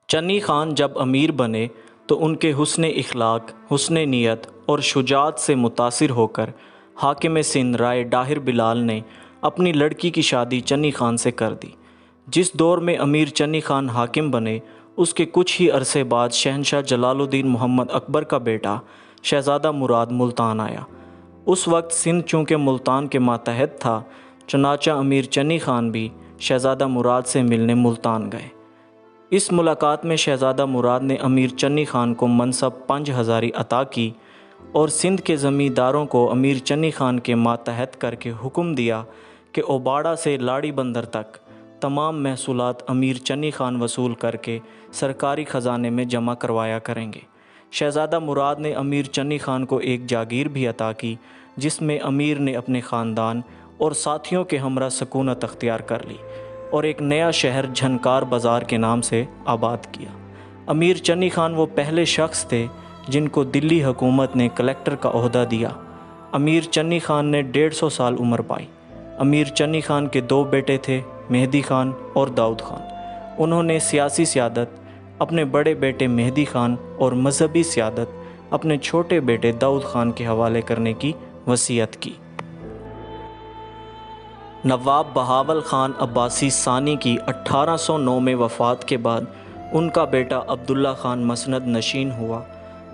چنی خان جب امیر بنے تو ان کے حسن اخلاق، حسن نیت اور شجاعت سے متاثر ہو کر حاکم سندھ رائے ڈاہر بلال نے اپنی لڑکی کی شادی چنی خان سے کر دی۔ جس دور میں امیر چنی خان حاکم بنے، اس کے کچھ ہی عرصے بعد شہنشاہ جلال الدین محمد اکبر کا بیٹا شہزادہ مراد ملتان آیا۔ اس وقت سندھ چونکہ ملتان کے ماتحت تھا، چنانچہ امیر چنی خان بھی شہزادہ مراد سے ملنے ملتان گئے۔ اس ملاقات میں شہزادہ مراد نے امیر چنی خان کو منصب پنج ہزاری عطا کی اور سندھ کے زمینداروں کو امیر چنی خان کے ماتحت کر کے حکم دیا کہ اوباڑہ سے لاڑی بندر تک تمام محصولات امیر چنی خان وصول کر کے سرکاری خزانے میں جمع کروایا کریں گے۔ شہزادہ مراد نے امیر چنی خان کو ایک جاگیر بھی عطا کی، جس میں امیر نے اپنے خاندان اور ساتھیوں کے ہمراہ سکونت اختیار کر لی اور ایک نیا شہر جھنکار بازار کے نام سے آباد کیا۔ امیر چنی خان وہ پہلے شخص تھے جن کو دلی حکومت نے کلیکٹر کا عہدہ دیا۔ امیر چنی خان نے 150 سال عمر پائی۔ امیر چنی خان کے دو بیٹے تھے، مہدی خان اور داؤد خان۔ انہوں نے سیاسی سیادت اپنے بڑے بیٹے مہدی خان اور مذہبی سیادت اپنے چھوٹے بیٹے داؤد خان کے حوالے کرنے کی وصیت کی۔ نواب بہاول خان عباسی ثانی کی 1809 میں وفات کے بعد ان کا بیٹا عبداللہ خان مسند نشین ہوا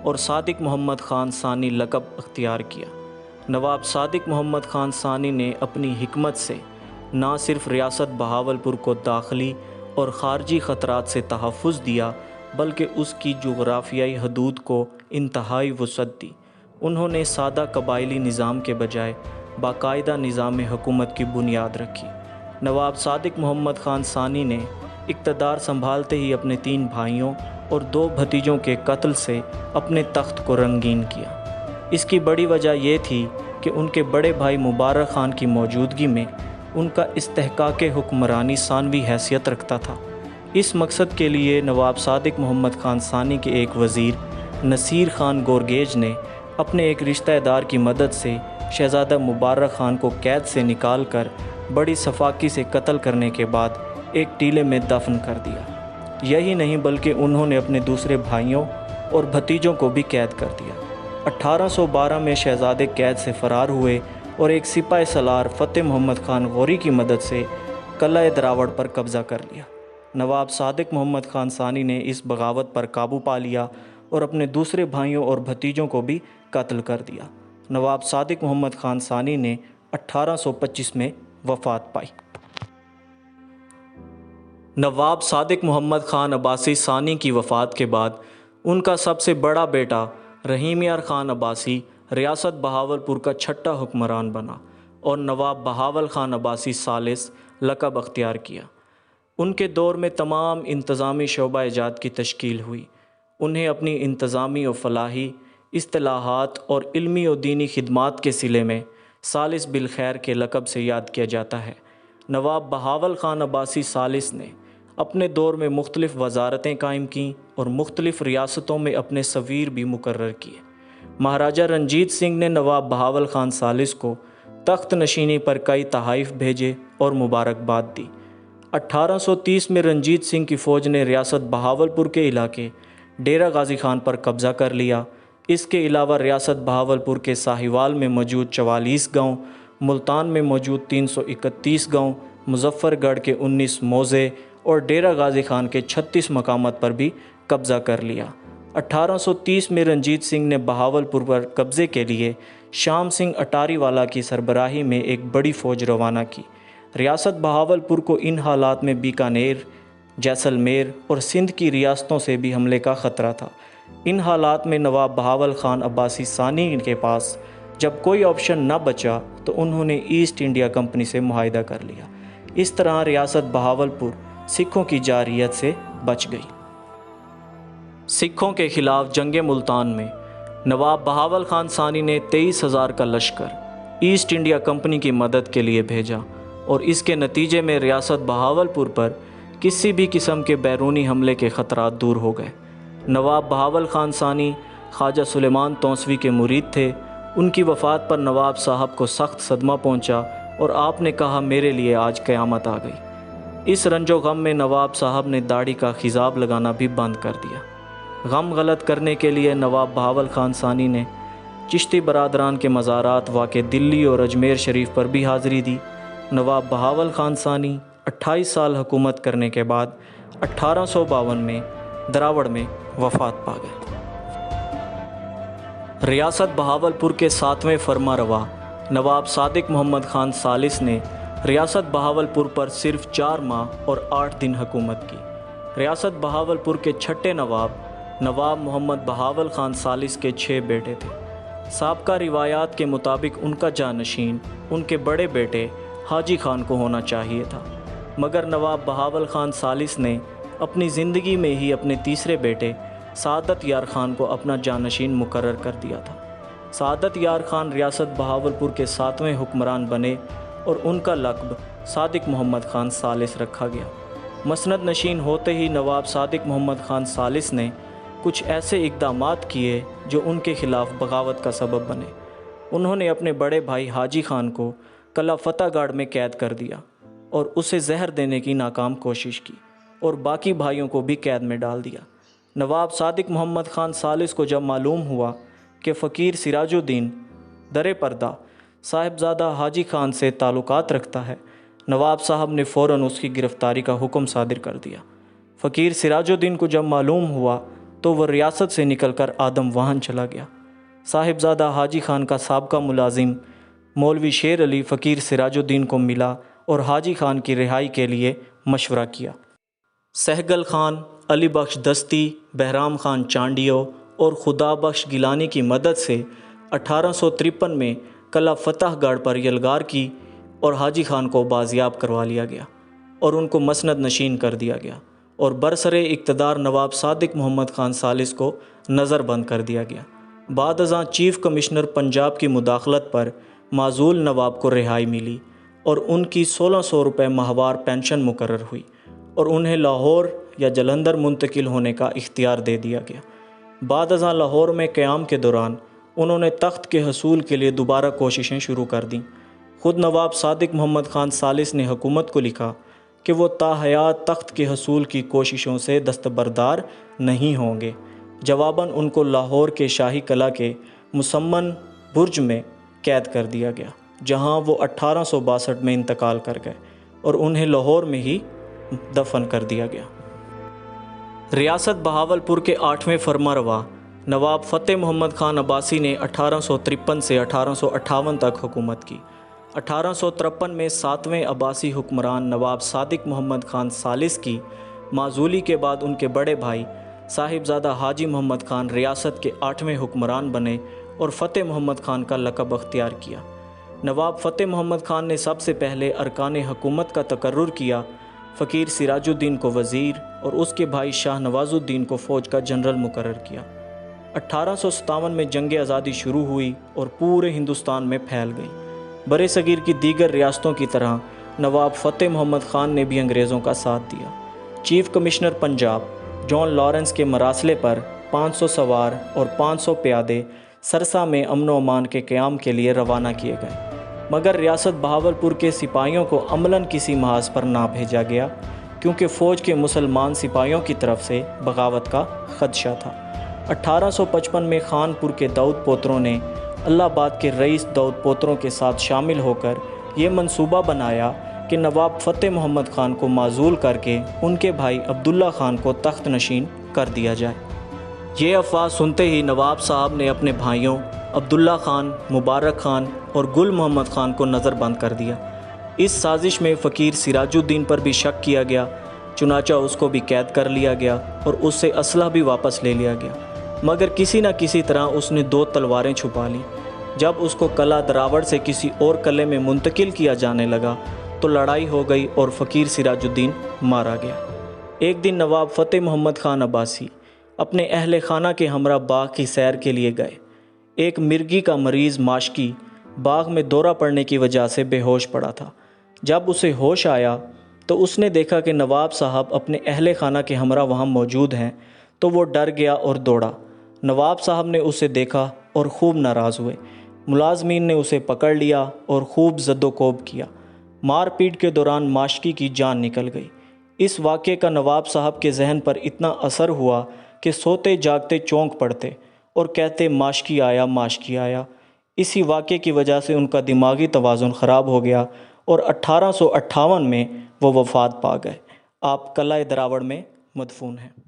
اور صادق محمد خان ثانی لقب اختیار کیا۔ نواب صادق محمد خان ثانی نے اپنی حکمت سے نہ صرف ریاست بہاولپور کو داخلی اور خارجی خطرات سے تحفظ دیا، بلکہ اس کی جغرافیائی حدود کو انتہائی وسعت دی۔ انہوں نے سادہ قبائلی نظام کے بجائے باقاعدہ نظام حکومت کی بنیاد رکھی۔ نواب صادق محمد خان ثانی نے اقتدار سنبھالتے ہی اپنے 3 بھائیوں اور 2 بھتیجوں کے قتل سے اپنے تخت کو رنگین کیا۔ اس کی بڑی وجہ یہ تھی کہ ان کے بڑے بھائی مبارک خان کی موجودگی میں ان کا استحقاق حکمرانی ثانوی حیثیت رکھتا تھا۔ اس مقصد کے لیے نواب صادق محمد خان ثانی کے ایک وزیر نصیر خان گورگیج نے اپنے ایک رشتہ دار کی مدد سے شہزادہ مبارک خان کو قید سے نکال کر بڑی سفاکی سے قتل کرنے کے بعد ایک ٹیلے میں دفن کر دیا۔ یہی نہیں بلکہ انہوں نے اپنے دوسرے بھائیوں اور بھتیجوں کو بھی قید کر دیا۔ 1812 میں شہزادے قید سے فرار ہوئے اور ایک سپاہ سالار فتح محمد خان غوری کی مدد سے قلعہ دراوڑ پر قبضہ کر لیا۔ نواب صادق محمد خان ثانی نے اس بغاوت پر قابو پا لیا اور اپنے دوسرے بھائیوں اور بھتیجوں کو بھی قتل کر دیا۔ نواب صادق محمد خان ثانی نے 1825 میں وفات پائی۔ نواب صادق محمد خان عباسی ثانی کی وفات کے بعد ان کا سب سے بڑا بیٹا رحیم یار خان عباسی ریاست بہاولپور کا 6واں حکمران بنا اور نواب بہاول خان عباسی ثالث لقب اختیار کیا۔ ان کے دور میں تمام انتظامی شعبہ جات کی تشکیل ہوئی۔ انہیں اپنی انتظامی و فلاحی اصطلاحات اور علمی و دینی خدمات کے صلے میں ثالث بالخیر کے لقب سے یاد کیا جاتا ہے۔ نواب بہاول خان عباسی ثالث نے اپنے دور میں مختلف وزارتیں قائم کیں اور مختلف ریاستوں میں اپنے سفیر بھی مقرر کیے۔ مہاراجہ رنجیت سنگھ نے نواب بہاول خان ثالث کو تخت نشینی پر کئی تحائف بھیجے اور مبارکباد دی۔ 1830 میں رنجیت سنگھ کی فوج نے ریاست بہاولپور کے علاقے ڈیرہ غازی خان پر قبضہ کر لیا۔ اس کے علاوہ ریاست بہاولپور کے ساہیوال میں موجود 44 گاؤں، ملتان میں موجود 331 گاؤں، مظفر گڑھ کے 19 موضع اور ڈیرہ غازی خان کے 36 مقامات پر بھی قبضہ کر لیا۔ 1830 میں رنجیت سنگھ نے بہاولپور پر قبضے کے لیے شام سنگھ اٹاری والا کی سربراہی میں ایک بڑی فوج روانہ کی۔ ریاست بہاولپور کو ان حالات میں بیکانیر، جیسلمیر اور سندھ کی ریاستوں سے بھی حملے کا خطرہ تھا۔ ان حالات میں نواب بہاول خان عباسی ثانی کے پاس جب کوئی آپشن نہ بچا تو انہوں نے ایسٹ انڈیا کمپنی سے معاہدہ کر لیا۔ اس طرح ریاست بہاولپور سکھوں کی جارحیت سے بچ گئی۔ سکھوں کے خلاف جنگ ملتان میں نواب بہاول خان ثانی نے 23,000 کا لشکر ایسٹ انڈیا کمپنی کی مدد کے لیے بھیجا اور اس کے نتیجے میں ریاست بہاولپور پر کسی بھی قسم کے بیرونی حملے کے خطرات دور ہو گئے۔ نواب بہاول خان ثانی خواجہ سلیمان توسوی کے مرید تھے۔ ان کی وفات پر نواب صاحب کو سخت صدمہ پہنچا اور آپ نے کہا، میرے لیے آج قیامت آ گئی۔ اس رنج و غم میں نواب صاحب نے داڑھی کا خضاب لگانا بھی بند کر دیا۔ غم غلط کرنے کے لیے نواب بہاول خان ثانی نے چشتی برادران کے مزارات واقع دلی اور اجمیر شریف پر بھی حاضری دی۔ نواب بہاول خان ثانی 28 سال حکومت کرنے کے بعد 1852 میں دراوڑ میں وفات پا گئے۔ ریاست بہاولپور کے 7ویں فرما روا نواب صادق محمد خان ثالث نے ریاست بہاولپور پر صرف 4 ماہ اور 8 دن حکومت کی۔ ریاست بہاولپور کے چھٹے نواب محمد بہاول خان ثالث کے 6 بیٹے تھے۔ سابقہ روایات کے مطابق ان کا جانشین ان کے بڑے بیٹے حاجی خان کو ہونا چاہیے تھا، مگر نواب بہاول خان ثالث نے اپنی زندگی میں ہی اپنے تیسرے بیٹے سعادت یار خان کو اپنا جانشین مقرر کر دیا تھا۔ سعادت یار خان ریاست بہاولپور کے 7ویں حکمران بنے اور ان کا لقب صادق محمد خان ثالث رکھا گیا۔ مسند نشین ہوتے ہی نواب صادق محمد خان ثالث نے کچھ ایسے اقدامات کیے جو ان کے خلاف بغاوت کا سبب بنے۔ انہوں نے اپنے بڑے بھائی حاجی خان کو قلعہ فتح گڑھ میں قید کر دیا اور اسے زہر دینے کی ناکام کوشش کی اور باقی بھائیوں کو بھی قید میں ڈال دیا۔ نواب صادق محمد خان ثالث کو جب معلوم ہوا کہ فقیر سراج الدین در پردہ صاحبزادہ حاجی خان سے تعلقات رکھتا ہے، نواب صاحب نے فوراً اس کی گرفتاری کا حکم صادر کر دیا۔ فقیر سراج الدین کو جب معلوم ہوا تو وہ ریاست سے نکل کر آدم وہاں چلا گیا۔ صاحبزادہ حاجی خان کا سابقہ ملازم مولوی شیر علی فقیر سراج الدین کو ملا اور حاجی خان کی رہائی کے لیے مشورہ کیا۔ سہگل خان، علی بخش دستی، بہرام خان چانڈیو اور خدا بخش گیلانی کی مدد سے 1853 میں قلعہ فتح گڑھ پر یلغار کی اور حاجی خان کو بازیاب کروا لیا گیا اور ان کو مسند نشین کر دیا گیا اور برسر اقتدار نواب صادق محمد خان ثالث کو نظر بند کر دیا گیا۔ بعد ازاں چیف کمشنر پنجاب کی مداخلت پر معزول نواب کو رہائی ملی اور ان کی 1600 روپے ماہوار پینشن مقرر ہوئی اور انہیں لاہور یا جلندھر منتقل ہونے کا اختیار دے دیا گیا۔ بعد ازاں لاہور میں قیام کے دوران انہوں نے تخت کے حصول کے لیے دوبارہ کوششیں شروع کر دیں۔ خود نواب صادق محمد خان ثالث نے حکومت کو لکھا کہ وہ تاحیات تخت کے حصول کی کوششوں سے دستبردار نہیں ہوں گے۔ جواباً ان کو لاہور کے شاہی قلعہ کے مسمن برج میں قید کر دیا گیا، جہاں وہ 1862 میں انتقال کر گئے اور انہیں لاہور میں ہی دفن کر دیا گیا۔ ریاست بہاولپور کے 8ویں فرما روا نواب فتح محمد خان عباسی نے 1853 سے 1858 تک حکومت کی۔ 1853 میں 7ویں عباسی حکمران نواب صادق محمد خان ثالث کی معزولی کے بعد ان کے بڑے بھائی صاحبزادہ حاجی محمد خان ریاست کے 8ویں حکمران بنے اور فتح محمد خان کا لقب اختیار کیا۔ نواب فتح محمد خان نے سب سے پہلے ارکان حکومت کا تقرر کیا۔ فقیر سراج الدین کو وزیر اور اس کے بھائی شاہ نواز الدین کو فوج کا جنرل مقرر کیا۔ 1857 میں جنگ آزادی شروع ہوئی اور پورے ہندوستان میں پھیل گئی۔ برِ صغیر کی دیگر ریاستوں کی طرح نواب فتح محمد خان نے بھی انگریزوں کا ساتھ دیا۔ چیف کمشنر پنجاب جان لارنس کے مراسلے پر 500 سوار اور 500 پیادے سرسا میں امن و امان کے قیام کے لیے روانہ کیے گئے، مگر ریاست بہاولپور کے سپاہیوں کو عملاً کسی محاذ پر نہ بھیجا گیا کیونکہ فوج کے مسلمان سپاہیوں کی طرف سے بغاوت کا خدشہ تھا۔ 1855 میں خان پور کے داؤد پوتروں نے الہ آباد کے رئیس داؤد پوتروں کے ساتھ شامل ہو کر یہ منصوبہ بنایا کہ نواب فتح محمد خان کو معزول کر کے ان کے بھائی عبداللہ خان کو تخت نشین کر دیا جائے۔ یہ افواہ سنتے ہی نواب صاحب نے اپنے بھائیوں عبداللہ خان، مبارک خان اور گل محمد خان کو نظر بند کر دیا۔ اس سازش میں فقیر سراج الدین پر بھی شک کیا گیا، چنانچہ اس کو بھی قید کر لیا گیا اور اس سے اسلحہ بھی واپس لے لیا گیا، مگر کسی نہ کسی طرح اس نے 2 تلواریں چھپا لیں۔ جب اس کو قلعہ دراوڑ سے کسی اور قلعے میں منتقل کیا جانے لگا تو لڑائی ہو گئی اور فقیر سراج الدین مارا گیا۔ ایک دن نواب فتح محمد خان عباسی اپنے اہل خانہ کے ہمراہ باغ کی سیر کے لیے گئے۔ ایک مرگی کا مریض ماشکی باغ میں دورہ پڑنے کی وجہ سے بے ہوش پڑا تھا۔ جب اسے ہوش آیا تو اس نے دیکھا کہ نواب صاحب اپنے اہل خانہ کے ہمراہ وہاں موجود ہیں، تو وہ ڈر گیا اور دوڑا۔ نواب صاحب نے اسے دیکھا اور خوب ناراض ہوئے۔ ملازمین نے اسے پکڑ لیا اور خوب زد و کوب کیا۔ مار پیٹ کے دوران ماشکی کی جان نکل گئی۔ اس واقعے کا نواب صاحب کے ذہن پر اتنا اثر ہوا کہ سوتے جاگتے چونک پڑتے اور کہتے ماشکی آیا ماشکی آیا۔ اسی واقعے کی وجہ سے ان کا دماغی توازن خراب ہو گیا اور 1858 میں وہ وفات پا گئے۔ آپ قلعہ دراوڑ میں مدفون ہیں۔